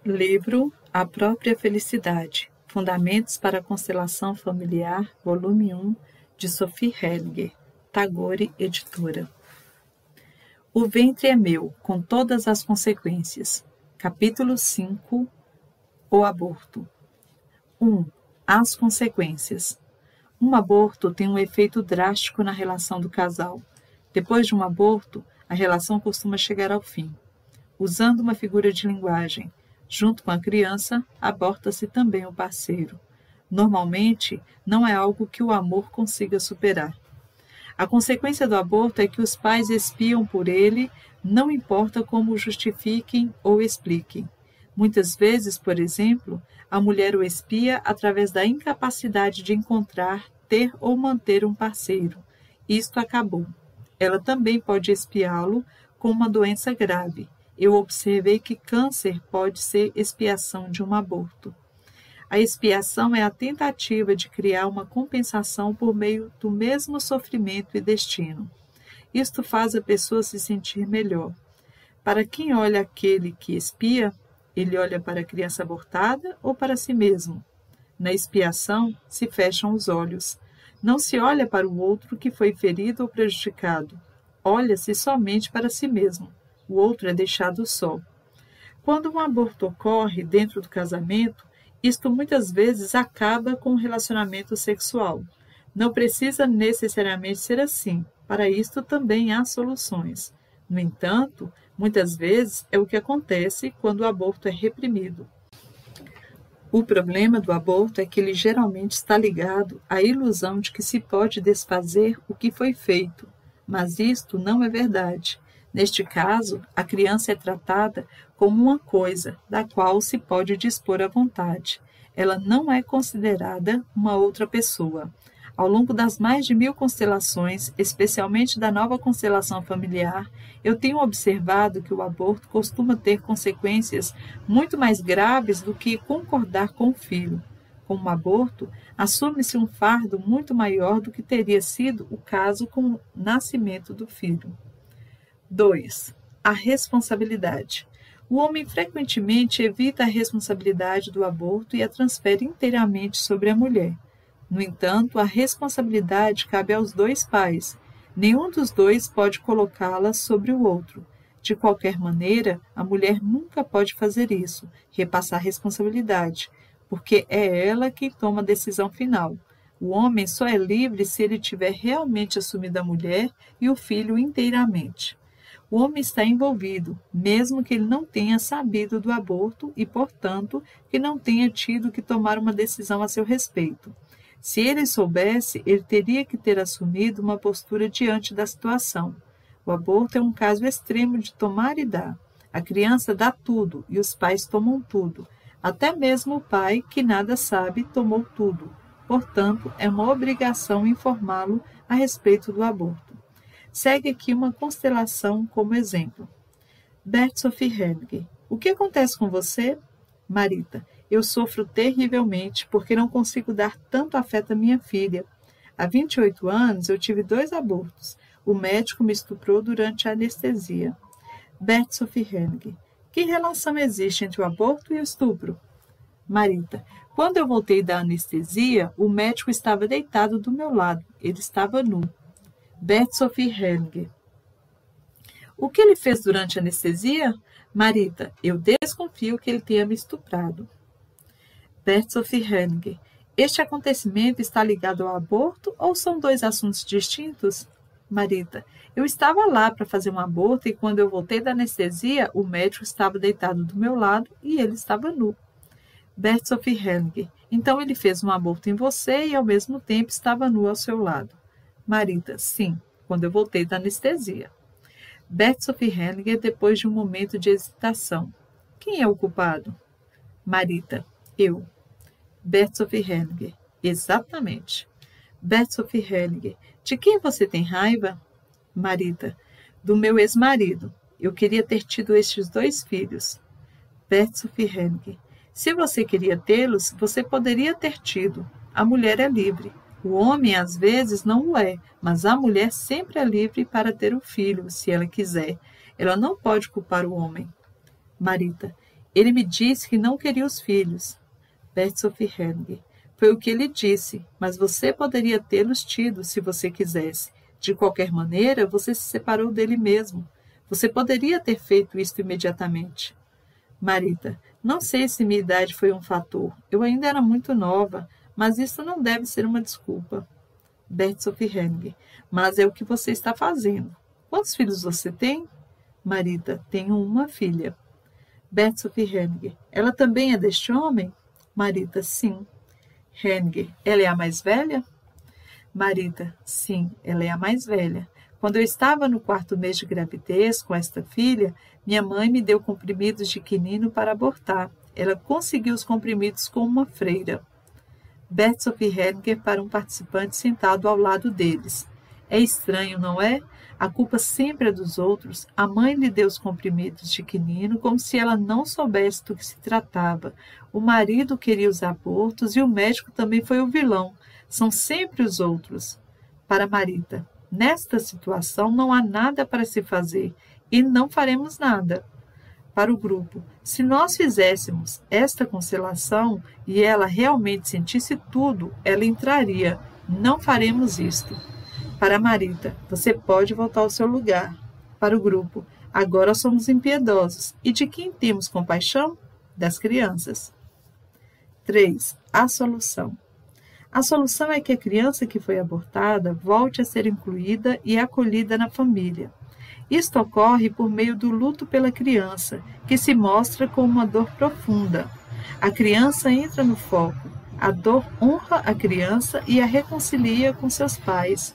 Livro A Própria Felicidade, Fundamentos para a Constelação Familiar, volume 1, de Sophie Hellinger, Tagore, editora. O ventre é meu, com todas as consequências. Capítulo 5, O aborto. 1. As consequências. Um aborto tem um efeito drástico na relação do casal. Depois de um aborto, a relação costuma chegar ao fim. Usando uma figura de linguagem, junto com a criança, aborta-se também o parceiro. Normalmente, não é algo que o amor consiga superar. A consequência do aborto é que os pais expiam por ele, não importa como o justifiquem ou expliquem. Muitas vezes, por exemplo, a mulher o expia através da incapacidade de encontrar, ter ou manter um parceiro. Isto acabou. Ela também pode expiá-lo com uma doença grave. Eu observei que câncer pode ser expiação de um aborto. A expiação é a tentativa de criar uma compensação por meio do mesmo sofrimento e destino. Isto faz a pessoa se sentir melhor. Para quem olha aquele que expia, ele olha para a criança abortada ou para si mesmo? Na expiação, se fecham os olhos. Não se olha para o outro que foi ferido ou prejudicado. Olha-se somente para si mesmo. O outro é deixado só. Quando um aborto ocorre dentro do casamento, isto muitas vezes acaba com o relacionamento sexual. Não precisa necessariamente ser assim. Para isto também há soluções. No entanto, muitas vezes é o que acontece quando o aborto é reprimido. O problema do aborto é que ele geralmente está ligado à ilusão de que se pode desfazer o que foi feito, mas isto não é verdade. Neste caso, a criança é tratada como uma coisa da qual se pode dispor à vontade. Ela não é considerada uma outra pessoa. Ao longo das mais de 1000 constelações, especialmente da nova constelação familiar, eu tenho observado que o aborto costuma ter consequências muito mais graves do que concordar com o filho. Com o aborto, assume-se um fardo muito maior do que teria sido o caso com o nascimento do filho. 2. A responsabilidade. O homem frequentemente evita a responsabilidade do aborto e a transfere inteiramente sobre a mulher. No entanto, a responsabilidade cabe aos dois pais. Nenhum dos dois pode colocá-la sobre o outro. De qualquer maneira, a mulher nunca pode fazer isso, repassar responsabilidade, porque é ela quem toma a decisão final. O homem só é livre se ele tiver realmente assumido a mulher e o filho inteiramente. O homem está envolvido, mesmo que ele não tenha sabido do aborto e, portanto, que não tenha tido que tomar uma decisão a seu respeito. Se ele soubesse, ele teria que ter assumido uma postura diante da situação. O aborto é um caso extremo de tomar e dar. A criança dá tudo e os pais tomam tudo. Até mesmo o pai, que nada sabe, tomou tudo. Portanto, é uma obrigação informá-lo a respeito do aborto. Segue aqui uma constelação como exemplo. Beth Sophie Hellinger. O que acontece com você? Marita. Eu sofro terrivelmente porque não consigo dar tanto afeto à minha filha. Há 28 anos eu tive 2 abortos. O médico me estuprou durante a anestesia. Beth Sophie Hellinger. Que relação existe entre o aborto e o estupro? Marita. Quando eu voltei da anestesia, o médico estava deitado do meu lado. Ele estava nu. Beth Sophie Hellinger. O que ele fez durante a anestesia? Marita, eu desconfio que ele tenha me estuprado. Beth Sophie Hellinger. Este acontecimento está ligado ao aborto ou são 2 assuntos distintos? Marita, eu estava lá para fazer um aborto e quando eu voltei da anestesia, o médico estava deitado do meu lado e ele estava nu. Beth Sophie Hellinger. Então ele fez um aborto em você e ao mesmo tempo estava nu ao seu lado. Marita, sim, quando eu voltei da anestesia. Beth Sophie Hellinger, depois de um momento de hesitação. Quem é o culpado? Marita, eu. Beth Sophie Hellinger, exatamente. Beth Sophie Hellinger, de quem você tem raiva? Marita, do meu ex-marido. Eu queria ter tido estes 2 filhos. Beth Sophie Hellinger, se você queria tê-los, você poderia ter tido. A mulher é livre. O homem, às vezes, não o é, mas a mulher sempre é livre para ter o filho, se ela quiser. Ela não pode culpar o homem. Marita, Ele me disse que não queria os filhos. Bert-Sophie Hellinger. Foi o que ele disse, mas você poderia tê-los tido se você quisesse. De qualquer maneira, você se separou dele mesmo. Você poderia ter feito isto imediatamente. Marita. Não sei se minha idade foi um fator. Eu ainda era muito nova, mas isso não deve ser uma desculpa. Bert-Sophie Hellinger. Mas é o que você está fazendo. Quantos filhos você tem? Marita. Tenho uma filha. Bert-Sophie Hellinger. Ela também é deste homem? Marita. Sim. Hellinger. Ela é a mais velha? Marita. Sim, ela é a mais velha. Quando eu estava no 4º mês de gravidez com esta filha, minha mãe me deu comprimidos de quinino para abortar. Ela conseguiu os comprimidos com uma freira. Bert-Sophie Hellinger para um participante sentado ao lado deles. É estranho, não é? A culpa sempre é dos outros. A mãe lhe deu os comprimidos de quinino como se ela não soubesse do que se tratava. O marido queria os abortos e o médico também foi o vilão. São sempre os outros. Para Marita. Nesta situação não há nada para se fazer e não faremos nada. Para o grupo. Se nós fizéssemos esta constelação e ela realmente sentisse tudo, ela entraria. Não faremos isto. Para Marita, você pode voltar ao seu lugar. Para o grupo, agora somos impiedosos. E de quem temos compaixão? Das crianças. 3. A solução. A solução é que a criança que foi abortada volte a ser incluída e acolhida na família. Isto ocorre por meio do luto pela criança, que se mostra como uma dor profunda. A criança entra no foco. A dor honra a criança e a reconcilia com seus pais.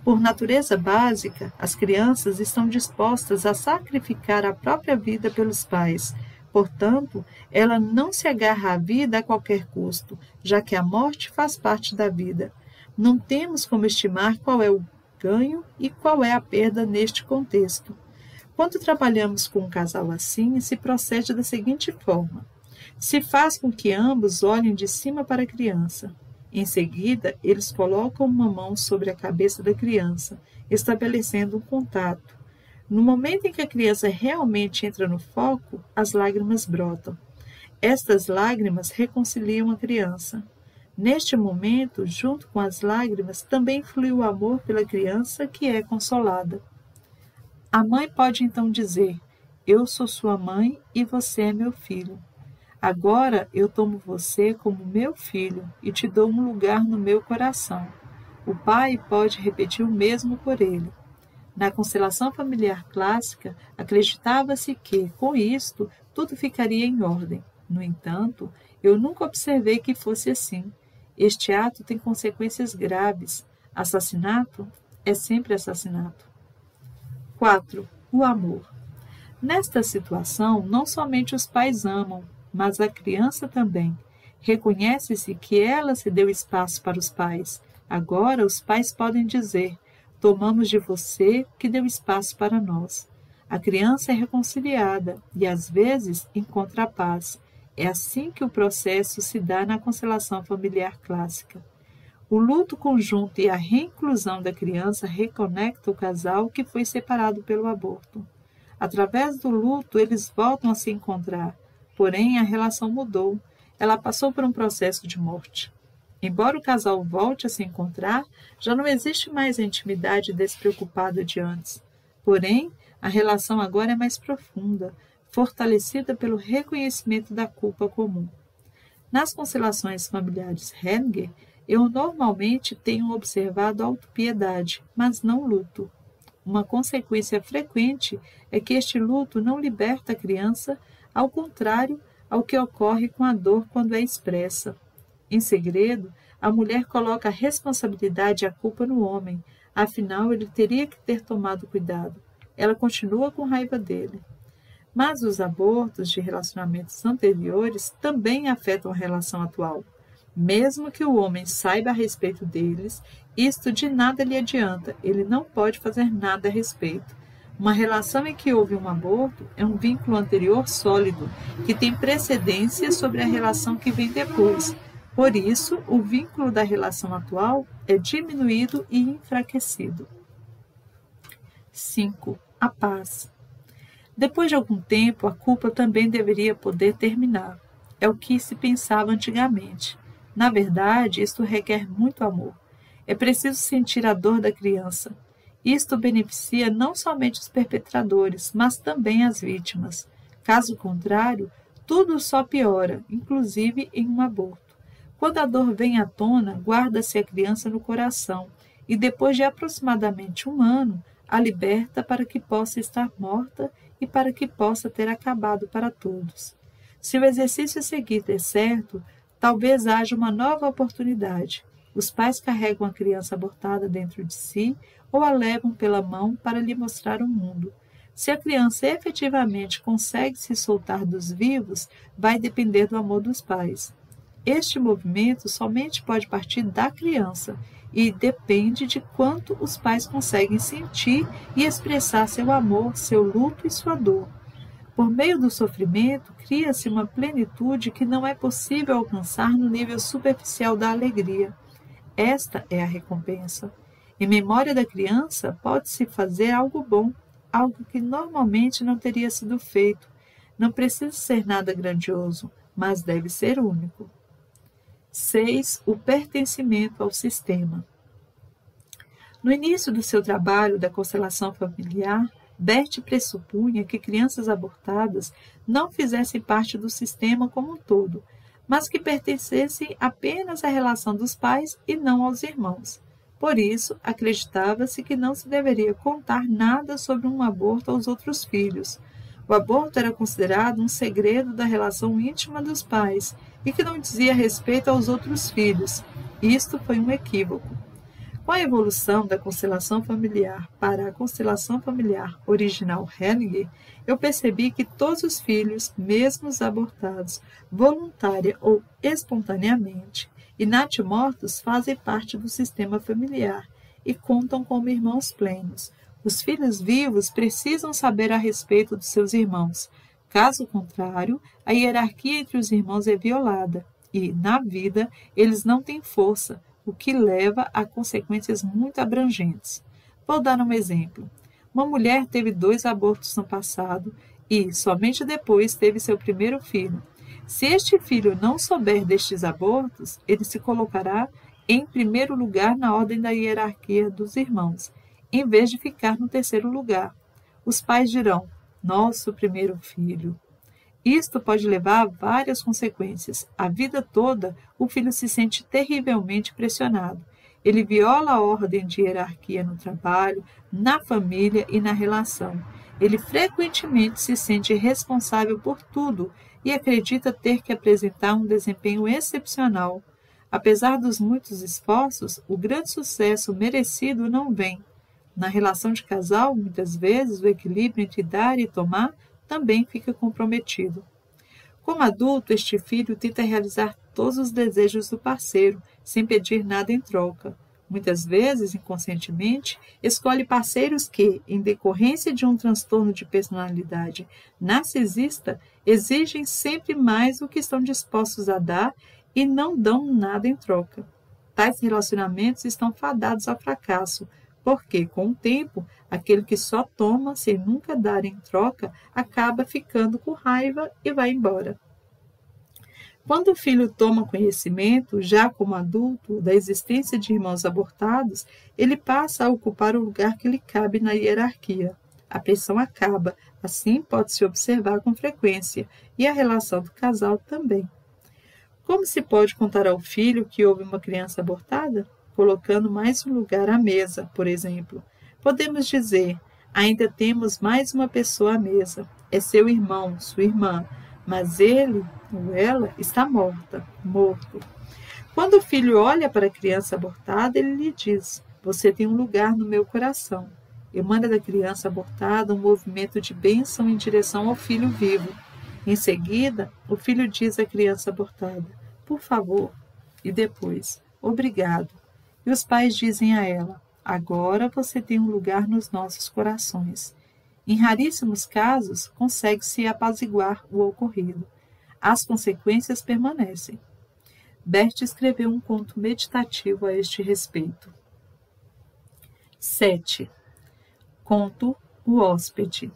Por natureza básica, as crianças estão dispostas a sacrificar a própria vida pelos pais. Portanto, ela não se agarra à vida a qualquer custo, já que a morte faz parte da vida. Não temos como estimar qual é o ganho e qual é a perda neste contexto. Quando trabalhamos com um casal assim, se procede da seguinte forma. Se faz com que ambos olhem de cima para a criança. Em seguida, eles colocam uma mão sobre a cabeça da criança, estabelecendo um contato. No momento em que a criança realmente entra no foco, as lágrimas brotam. Estas lágrimas reconciliam a criança. Neste momento, junto com as lágrimas, também flui o amor pela criança que é consolada. A mãe pode então dizer: eu sou sua mãe e você é meu filho. Agora eu tomo você como meu filho e te dou um lugar no meu coração. O pai pode repetir o mesmo por ele. Na constelação familiar clássica, acreditava-se que, com isto, tudo ficaria em ordem. No entanto, eu nunca observei que fosse assim. Este ato tem consequências graves. Assassinato é sempre assassinato. 4. O amor. Nesta situação, não somente os pais amam, mas a criança também. Reconhece-se que ela se deu espaço para os pais. Agora os pais podem dizer: tomamos de você que deu espaço para nós. A criança é reconciliada e, às vezes, encontra a paz. É assim que o processo se dá na constelação familiar clássica. O luto conjunto e a reinclusão da criança reconectam o casal que foi separado pelo aborto. Através do luto, eles voltam a se encontrar. Porém, a relação mudou. Ela passou por um processo de morte. Embora o casal volte a se encontrar, já não existe mais a intimidade despreocupada de antes. Porém, a relação agora é mais profunda, fortalecida pelo reconhecimento da culpa comum. Nas constelações familiares Hellinger, eu normalmente tenho observado autopiedade, mas não luto. Uma consequência frequente é que este luto não liberta a criança, ao contrário ao que ocorre com a dor quando é expressa. Em segredo, a mulher coloca a responsabilidade e a culpa no homem, afinal ele teria que ter tomado cuidado. Ela continua com raiva dele. Mas os abortos de relacionamentos anteriores também afetam a relação atual. Mesmo que o homem saiba a respeito deles, isto de nada lhe adianta, ele não pode fazer nada a respeito. Uma relação em que houve um aborto é um vínculo anterior sólido, que tem precedência sobre a relação que vem depois. Por isso, o vínculo da relação atual é diminuído e enfraquecido. 5. A paz. Depois de algum tempo, a culpa também deveria poder terminar. É o que se pensava antigamente. Na verdade, isto requer muito amor. É preciso sentir a dor da criança. Isto beneficia não somente os perpetradores, mas também as vítimas. Caso contrário, tudo só piora, inclusive em um aborto. Quando a dor vem à tona, guarda-se a criança no coração e, depois de aproximadamente um ano, a liberta para que possa estar morta e para que possa ter acabado para todos. Se o exercício a seguir der certo, talvez haja uma nova oportunidade. Os pais carregam a criança abortada dentro de si ou a levam pela mão para lhe mostrar o mundo. Se a criança efetivamente consegue se soltar dos vivos, vai depender do amor dos pais. Este movimento somente pode partir da criança e depende de quanto os pais conseguem sentir e expressar seu amor, seu luto e sua dor. Por meio do sofrimento, cria-se uma plenitude que não é possível alcançar no nível superficial da alegria. Esta é a recompensa. Em memória da criança, pode-se fazer algo bom, algo que normalmente não teria sido feito. Não precisa ser nada grandioso, mas deve ser único. 6. O pertencimento ao sistema. No início do seu trabalho da constelação familiar, Bert pressupunha que crianças abortadas não fizessem parte do sistema como um todo, mas que pertencessem apenas à relação dos pais e não aos irmãos. Por isso, acreditava-se que não se deveria contar nada sobre um aborto aos outros filhos. O aborto era considerado um segredo da relação íntima dos pais e que não dizia respeito aos outros filhos. Isto foi um equívoco. Com a evolução da constelação familiar para a constelação familiar original Hellinger, eu percebi que todos os filhos, mesmo os abortados, voluntária ou espontaneamente, e natimortos, fazem parte do sistema familiar e contam como irmãos plenos. Os filhos vivos precisam saber a respeito dos seus irmãos. Caso contrário, a hierarquia entre os irmãos é violada e, na vida, eles não têm força, o que leva a consequências muito abrangentes. Vou dar um exemplo. Uma mulher teve 2 abortos no passado e, somente depois, teve seu primeiro filho. Se este filho não souber destes abortos, ele se colocará em primeiro lugar na ordem da hierarquia dos irmãos, em vez de ficar no terceiro lugar. Os pais dirão, nosso primeiro filho. Isto pode levar a várias consequências. A vida toda, o filho se sente terrivelmente pressionado. Ele viola a ordem de hierarquia no trabalho, na família e na relação. Ele frequentemente se sente responsável por tudo e acredita ter que apresentar um desempenho excepcional. Apesar dos muitos esforços, o grande sucesso merecido não vem. Na relação de casal, muitas vezes, o equilíbrio entre dar e tomar também fica comprometido. Como adulto, este filho tenta realizar todos os desejos do parceiro, sem pedir nada em troca. Muitas vezes, inconscientemente, escolhe parceiros que, em decorrência de um transtorno de personalidade narcisista, exigem sempre mais do que estão dispostos a dar e não dão nada em troca. Tais relacionamentos estão fadados ao fracasso, porque, com o tempo, aquele que só toma sem nunca dar em troca acaba ficando com raiva e vai embora. Quando o filho toma conhecimento, já como adulto, da existência de irmãos abortados, ele passa a ocupar o lugar que lhe cabe na hierarquia. A pressão acaba, assim pode-se observar com frequência, e a relação do casal também. Como se pode contar ao filho que houve uma criança abortada? Colocando mais um lugar à mesa, por exemplo. Podemos dizer, ainda temos mais uma pessoa à mesa. É seu irmão, sua irmã, mas ele ou ela está morto. Quando o filho olha para a criança abortada, ele lhe diz, você tem um lugar no meu coração. Emana da criança abortada um movimento de bênção em direção ao filho vivo. Em seguida, o filho diz à criança abortada, por favor, e depois, obrigado. E os pais dizem a ela, agora você tem um lugar nos nossos corações. Em raríssimos casos, consegue-se apaziguar o ocorrido. As consequências permanecem. Bert escreveu um conto meditativo a este respeito. 7. Conto O Hóspede.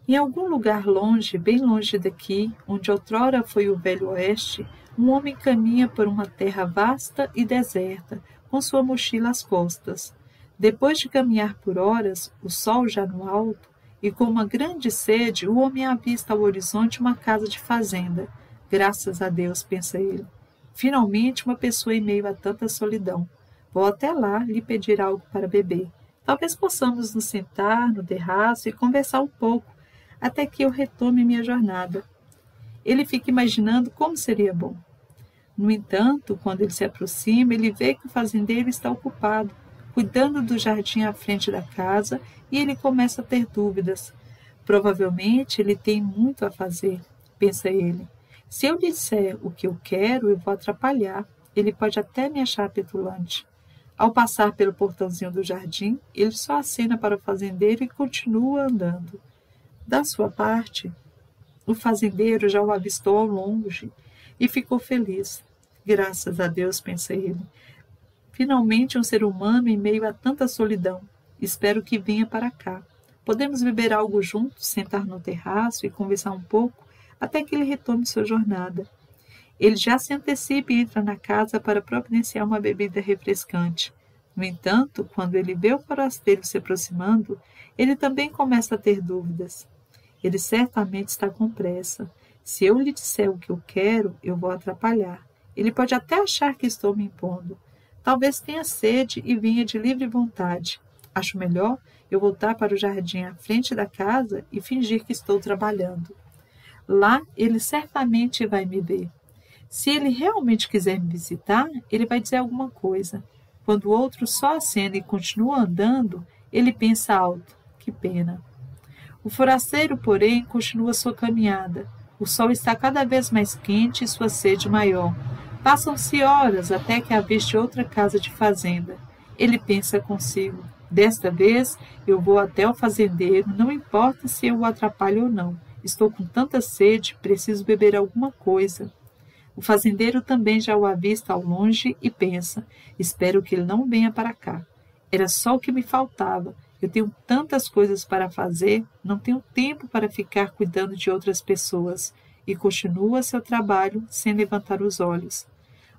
Em algum lugar longe, bem longe daqui, onde outrora foi o Velho Oeste, um homem caminha por uma terra vasta e deserta, com sua mochila às costas. Depois de caminhar por horas, o sol já no alto, e com uma grande sede, o homem avista ao horizonte uma casa de fazenda. Graças a Deus, pensa ele. Finalmente, uma pessoa em meio a tanta solidão. Vou até lá lhe pedir algo para beber. Talvez possamos nos sentar no terraço e conversar um pouco, até que eu retome minha jornada. Ele fica imaginando como seria bom. No entanto, quando ele se aproxima, ele vê que o fazendeiro está ocupado, cuidando do jardim à frente da casa, e ele começa a ter dúvidas. Provavelmente ele tem muito a fazer, pensa ele. Se eu lhe disser o que eu quero, eu vou atrapalhar. Ele pode até me achar petulante. Ao passar pelo portãozinho do jardim, ele só acena para o fazendeiro e continua andando. Da sua parte, o fazendeiro já o avistou ao longe e ficou feliz. Graças a Deus, pensa ele. Finalmente um ser humano em meio a tanta solidão. Espero que venha para cá. Podemos beber algo juntos, sentar no terraço e conversar um pouco, até que ele retome sua jornada. Ele já se antecipa e entra na casa para providenciar uma bebida refrescante. No entanto, quando ele vê o forasteiro se aproximando, ele também começa a ter dúvidas. Ele certamente está com pressa. Se eu lhe disser o que eu quero, eu vou atrapalhar. Ele pode até achar que estou me impondo. Talvez tenha sede e venha de livre vontade. Acho melhor eu voltar para o jardim à frente da casa e fingir que estou trabalhando. Lá ele certamente vai me ver. Se ele realmente quiser me visitar, ele vai dizer alguma coisa. Quando o outro só acena e continua andando, ele pensa alto. Que pena. O forasteiro, porém, continua sua caminhada. O sol está cada vez mais quente e sua sede maior. Passam-se horas até que aviste outra casa de fazenda. Ele pensa consigo. Desta vez eu vou até o fazendeiro, não importa se eu o atrapalho ou não. Estou com tanta sede, preciso beber alguma coisa. O fazendeiro também já o avista ao longe e pensa, espero que ele não venha para cá. Era só o que me faltava. Eu tenho tantas coisas para fazer, não tenho tempo para ficar cuidando de outras pessoas. E continua seu trabalho sem levantar os olhos.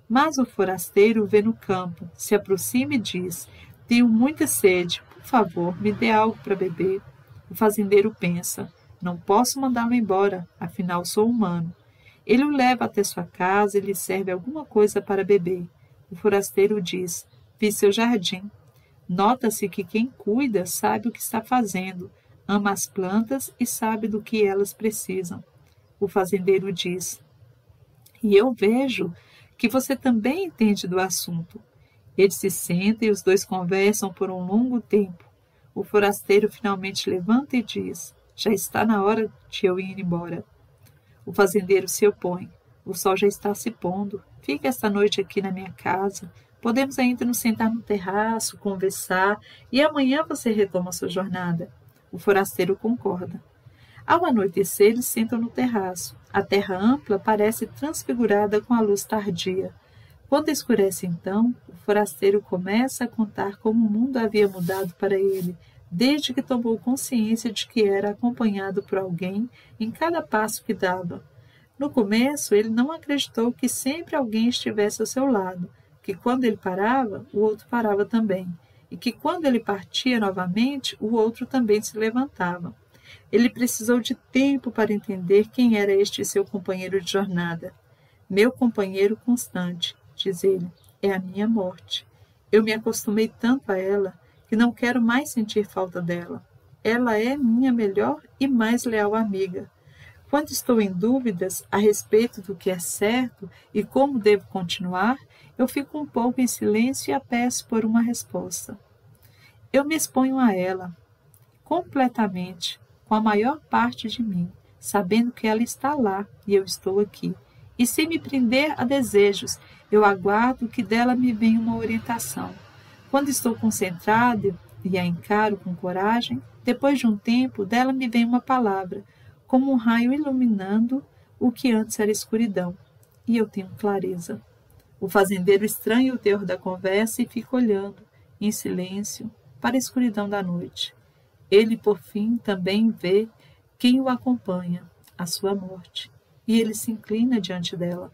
Mas o forasteiro vê no campo, se aproxima e diz, tenho muita sede, por favor, me dê algo para beber. O fazendeiro pensa, não posso mandá-lo embora, afinal sou humano. Ele o leva até sua casa e lhe serve alguma coisa para beber. O forasteiro diz, vi seu jardim. Nota-se que quem cuida sabe o que está fazendo, ama as plantas e sabe do que elas precisam. O fazendeiro diz, e eu vejo que você também entende do assunto. Ele se senta e os dois conversam por um longo tempo. O forasteiro finalmente levanta e diz, já está na hora de eu ir embora. O fazendeiro se opõe. O sol já está se pondo. Fique esta noite aqui na minha casa. Podemos ainda nos sentar no terraço, conversar, e amanhã você retoma sua jornada. O forasteiro concorda. Ao anoitecer, eles sentam no terraço. A terra ampla parece transfigurada com a luz tardia. Quando escurece então, o forasteiro começa a contar como o mundo havia mudado para ele, desde que tomou consciência de que era acompanhado por alguém em cada passo que dava. No começo, ele não acreditou que sempre alguém estivesse ao seu lado, que quando ele parava, o outro parava também, e que quando ele partia novamente, o outro também se levantava. Ele precisou de tempo para entender quem era este seu companheiro de jornada. Meu companheiro constante, diz ele, é a minha morte. Eu me acostumei tanto a ela que não quero mais sentir falta dela. Ela é minha melhor e mais leal amiga. Quando estou em dúvidas a respeito do que é certo e como devo continuar, eu fico um pouco em silêncio e a peço por uma resposta. Eu me exponho a ela, completamente, com a maior parte de mim, sabendo que ela está lá e eu estou aqui. E se me prender a desejos, eu aguardo que dela me venha uma orientação. Quando estou concentrado e a encaro com coragem, depois de um tempo, dela me vem uma palavra, como um raio iluminando o que antes era escuridão, e eu tenho clareza. O fazendeiro estranha o teor da conversa e fica olhando, em silêncio, para a escuridão da noite. Ele, por fim, também vê quem o acompanha, a sua morte, e ele se inclina diante dela.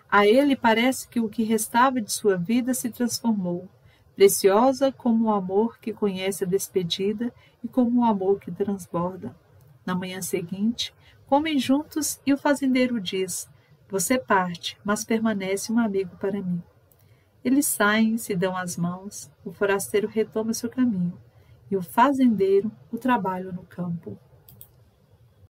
A ele parece que o que restava de sua vida se transformou, preciosa como o amor que conhece a despedida e como o amor que transborda. Na manhã seguinte, comem juntos e o fazendeiro diz: você parte, mas permanece um amigo para mim. Eles saem, se dão as mãos, o forasteiro retoma seu caminho, e o fazendeiro o trabalha no campo.